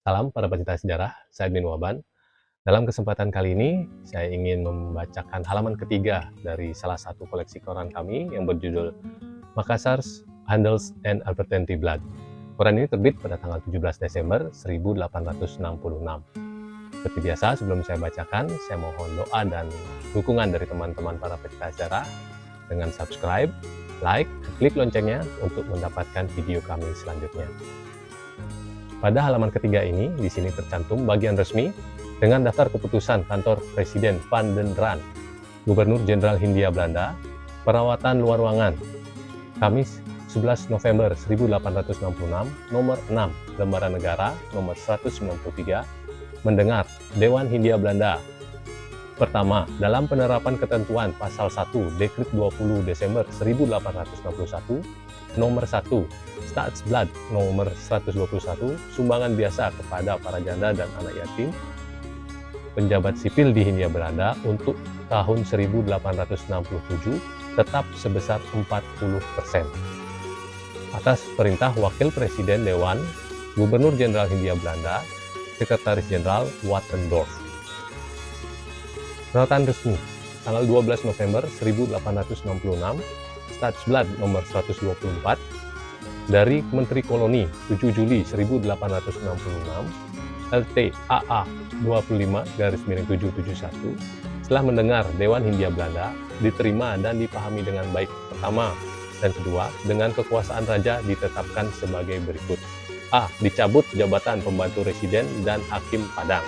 Salam para pecinta sejarah, saya Edwin Waban. Dalam kesempatan kali ini, saya ingin membacakan halaman ketiga dari salah satu koleksi koran kami yang berjudul Makassar's Handels and Advertenti Blad. Koran ini terbit pada tanggal 17 Desember 1866. Seperti biasa, sebelum saya bacakan, saya mohon doa dan dukungan dari teman-teman para pecinta sejarah dengan subscribe, like, klik loncengnya untuk mendapatkan video kami selanjutnya. Pada halaman ketiga ini, di sini tercantum bagian resmi dengan daftar keputusan kantor Presiden Van den Raan, Gubernur Jenderal Hindia Belanda, perawatan luar ruangan, Kamis 11 November 1866, nomor 6, Lembaran Negara, nomor 193, mendengar Dewan Hindia Belanda. Pertama, dalam penerapan ketentuan Pasal 1 Dekret 20 Desember 1861, nomor 1, Staatsblad nomor 121, sumbangan biasa kepada para janda dan anak yatim, penjabat sipil di Hindia Belanda untuk tahun 1867 tetap sebesar 40%. Atas perintah Wakil Presiden Dewan, Gubernur Jenderal Hindia Belanda, Sekretaris Jenderal Wattendorf. Peraturan resmi tanggal 12 November 1866, Staatsblad nomor 124, dari Menteri Koloni 7 Juli 1866, LTAA 25-771, setelah mendengar Dewan Hindia Belanda, diterima dan dipahami dengan baik. Pertama dan kedua, dengan kekuasaan raja ditetapkan sebagai berikut. A. Dicabut jabatan pembantu residen dan hakim Padang.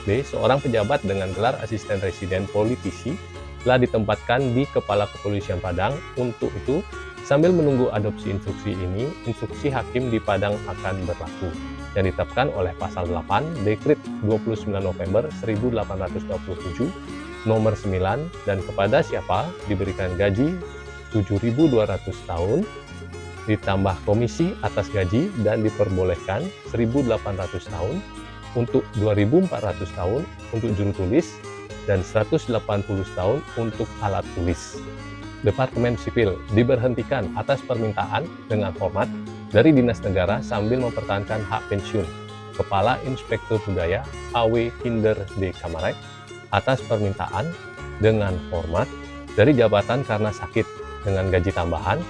B. Seorang pejabat dengan gelar asisten residen politisi telah ditempatkan di Kepala Kepolisian Padang. Untuk itu, sambil menunggu adopsi instruksi ini, instruksi hakim di Padang akan berlaku, yang ditetapkan oleh Pasal 8 Dekret 29 November 1827 nomor 9, dan kepada siapa diberikan gaji 7.200 tahun, ditambah komisi atas gaji dan diperbolehkan 1.800 tahun, untuk 2.400 tahun untuk juru tulis, dan 180 tahun untuk alat tulis. Departemen Sipil diberhentikan atas permintaan dengan hormat dari Dinas Negara sambil mempertahankan hak pensiun Kepala Inspektur Budaya A.W. Kinder de Kamarek atas permintaan dengan hormat dari jabatan karena sakit dengan gaji tambahan.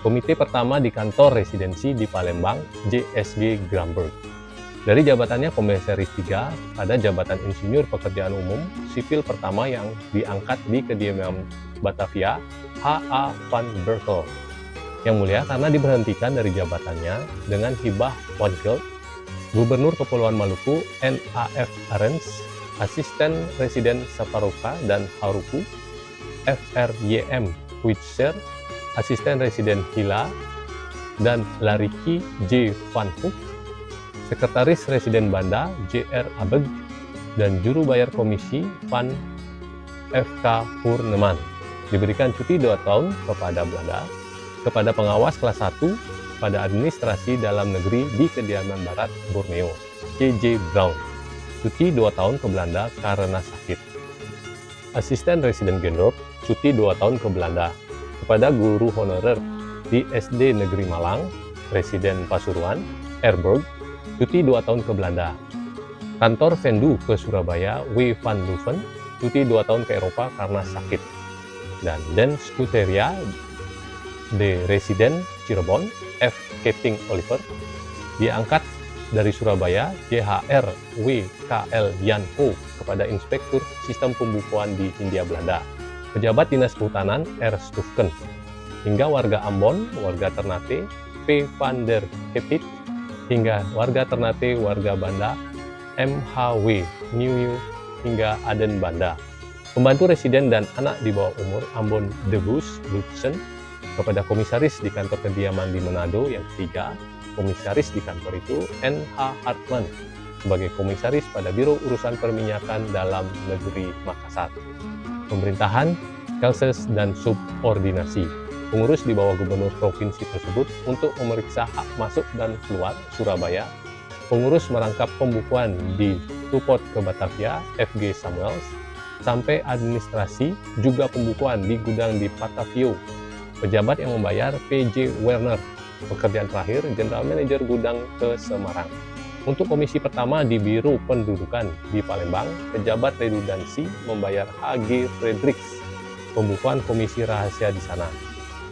Komite pertama di kantor residensi di Palembang, JSG Gramberg. Dari jabatannya Komisaris 3 pada jabatan Insinyur Pekerjaan Umum Sipil pertama yang diangkat di kediaman Batavia, H.A. van Berkel. Yang mulia, karena diberhentikan dari jabatannya dengan hibah Wangkeld, Gubernur Kepulauan Maluku N.A.F. Arens, Asisten Residen Saparuka dan Haruku, F.R.Y.M. Witzer, Asisten Residen Hila dan Lariki J. Van Hoek, Sekretaris Residen Banda J.R. Abeg, dan Juru Bayar Komisi Van F.K. Purneman. Diberikan cuti 2 tahun kepada Belanda, kepada pengawas kelas 1 pada administrasi dalam negeri di kediaman Barat Borneo, K.J. Brown. Cuti 2 tahun ke Belanda karena sakit. Asisten Residen Gendrop, cuti 2 tahun ke Belanda, kepada guru honorer di SD Negeri Malang, Residen Pasuruan, Erburg, cuti 2 tahun ke Belanda. Kantor Vendu ke Surabaya, W. van Leuven, cuti 2 tahun ke Eropa karena sakit. Dan Den Scuteria de Residen Cirebon, F. Keting Oliver, diangkat dari Surabaya, JHR W. K.L. Jan Ho, kepada Inspektur Sistem Pembukuan di Hindia Belanda. Pejabat Dinas Kehutanan R. Stufken, hingga warga Ambon, warga Ternate, P. van der Hepit, hingga warga Ternate, warga Banda, M.H.W. New hingga Aden Banda. Pembantu residen dan anak di bawah umur Ambon Debus Lutzen, kepada komisaris di kantor kediaman di Manado. Yang ketiga, komisaris di kantor itu N.H. Hartmann, sebagai komisaris pada Biro Urusan Perminyakan Dalam Negeri Makassar. Pemerintahan, Kelses dan subordinasi, pengurus di bawah gubernur provinsi tersebut untuk memeriksa hak masuk dan keluar Surabaya, pengurus merangkap pembukuan di Tupot ke Batavia, F.G. Samuels, sampai administrasi juga pembukuan di gudang di Patavio. Pejabat yang membayar P.J. Werner, pekerjaan terakhir General Manager Gudang ke Semarang. Untuk komisi pertama di Biro Pendudukan di Palembang, pejabat redundansi membayar H.G. Fredericks pembukuan komisi rahasia di sana.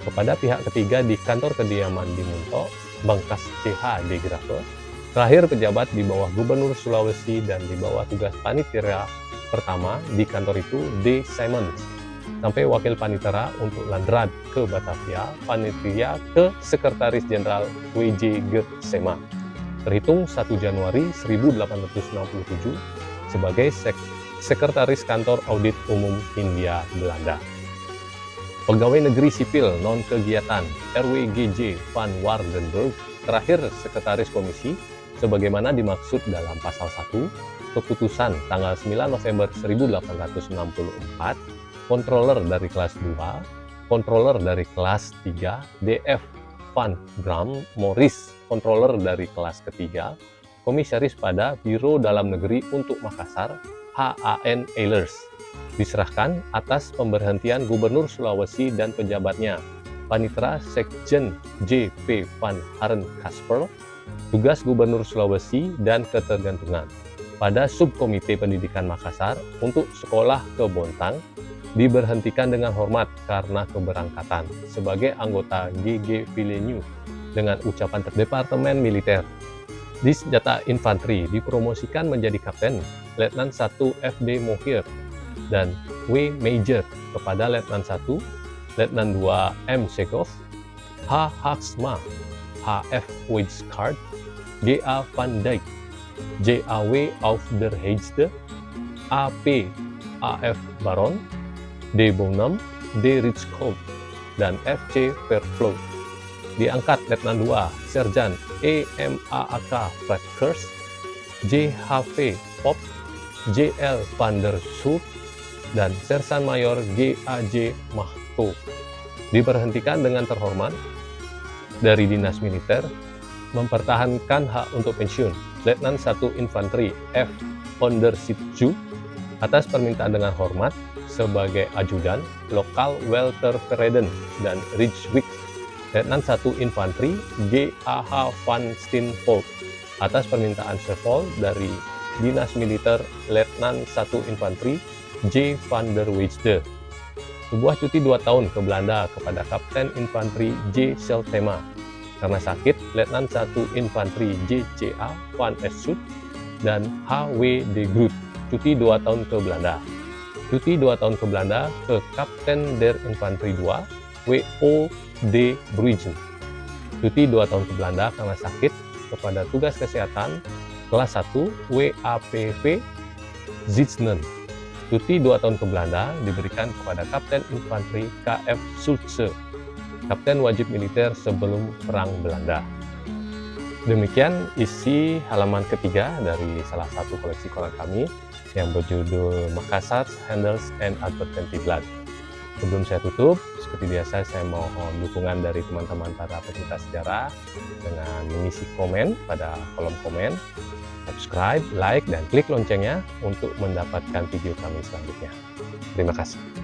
Kepada pihak ketiga di kantor kediaman di Muntok, Bangkas CH di Grave. Terakhir pejabat di bawah Gubernur Sulawesi dan di bawah tugas panitera pertama di kantor itu D. Simons. Sampai wakil panitera untuk Landrad ke Batavia, panitia ke Sekretaris Jenderal W.J. Gersema. Terhitung 1 Januari 1867 sebagai Sekretaris Kantor Audit Umum Hindia Belanda. Pegawai Negeri Sipil Non-Kegiatan RWGJ van Wardenburg, terakhir Sekretaris Komisi, sebagaimana dimaksud dalam Pasal 1, Keputusan tanggal 9 November 1864, Controller dari kelas 2, Controller dari kelas 3, D.F. Van Bram Morris, Controller dari kelas ketiga, Komisaris pada Biro Dalam Negeri untuk Makassar, H.A.N. Ehlers, diserahkan atas pemberhentian Gubernur Sulawesi dan pejabatnya, Panitera Sekjen J.P. Van Haren Kasper, tugas Gubernur Sulawesi dan ketergantungan. Pada Subkomite Pendidikan Makassar untuk sekolah ke Bontang, diberhentikan dengan hormat karena keberangkatan sebagai anggota GG Villeneuve dengan ucapan Departemen Militer. Di senjata infanteri dipromosikan menjadi kapten Letnan 1 F.D. Mohir dan W. Major kepada Letnan 1, Letnan 2 M. Sekov, H. Haksma, H.F. Weizskart, G.A. Van Dijk, J.A.W. Auf der Heijde, A.P. A.F. Baron, D. Bonham, D. Ritschkow, dan F.C. Vervloot. Diangkat Letnan 2 Serjan E.M.A.A.K. Fredkers, J.H.V. Pop, J.L. van der Soort, dan Sersan Mayor G.A.J. Mahto. Diberhentikan dengan terhormat dari dinas militer, mempertahankan hak untuk pensiun Letnan 1 Infanteri F. Ondersitju atas permintaan dengan hormat sebagai ajudan lokal Walter Verreden dan Rijswijk, Letnan 1 Infanteri G.A.H. van Steenvold atas permintaan Sevolk dari Dinas Militer Letnan 1 Infanteri J. van der Weijde. Sebuah cuti 2 tahun ke Belanda kepada Kapten Infanteri J. Seltema. Karena sakit, Letnan 1 Infanteri J.C.A. van Essoet dan H.W. de Groot cuti 2 tahun ke Belanda. Cuti 2 tahun ke Belanda ke Kapten der Infanteri 2 W.O. de Bruygen. Cuti 2 tahun ke Belanda karena sakit kepada tugas kesehatan kelas 1 W.A.P.V. Zitsnen. Cuti 2 tahun ke Belanda diberikan kepada Kapten Infanteri K.F. Schultze, Kapten wajib militer sebelum Perang Belanda. Demikian isi halaman ketiga dari salah satu koleksi koran kami yang berjudul Makassar Handles and Advertenti Blad. Sebelum saya tutup, seperti biasa saya mohon dukungan dari teman-teman para pecinta sejarah dengan mengisi komen pada kolom komen, subscribe, like, dan klik loncengnya untuk mendapatkan video kami selanjutnya. Terima kasih.